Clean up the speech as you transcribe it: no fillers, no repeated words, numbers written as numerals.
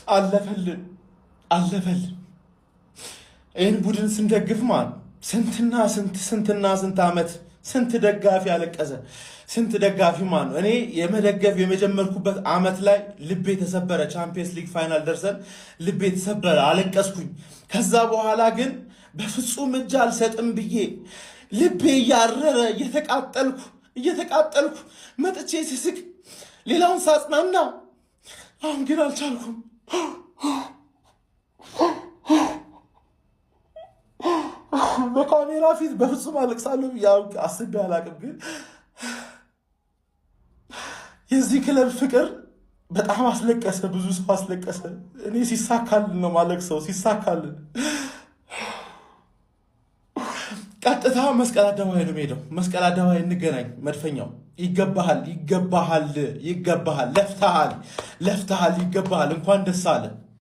አለፈልን አለፈልን። ይህን ቡድን ስንደግፍ ማን ስንትና ስንት ዓመት ስንት ደጋፊ አለቀሰ። ስንት ደጋፊ ማን ነው። እኔ የመደገፍ የመጀመርኩበት ዓመት ላይ ልቤ ተሰበረ። ቻምፒየንስ ሊግ ፋይናል ደርሰን ልቤ ተሰበረ፣ አለቀስኩኝ። ከዛ በኋላ ግን በፍጹም እጅ አልሰጥም ብዬ ልቤ እያረረ እየተቃጠልኩ መጥቼ ስስቅ ሌላውን ሳጽናና፣ አሁን ግን አልቻልኩም። በካሜራ ፊት በፍጹም አለቅሳለሁ አስቤ አላቅም። ግን የዚህ ክለብ ፍቅር በጣም አስለቀሰ፣ ብዙ ሰው አስለቀሰ። እኔ ሲሳካልን ነው ማለቅሰው፣ ሲሳካልን ቀጥታ መስቀል አደባባይ ነው የምሄደው። መስቀል አደባባይ እንገናኝ። መድፈኛው ይገባሃል፣ ለፍተሃል፣ ይገባሃል። እንኳን ደስ አለ።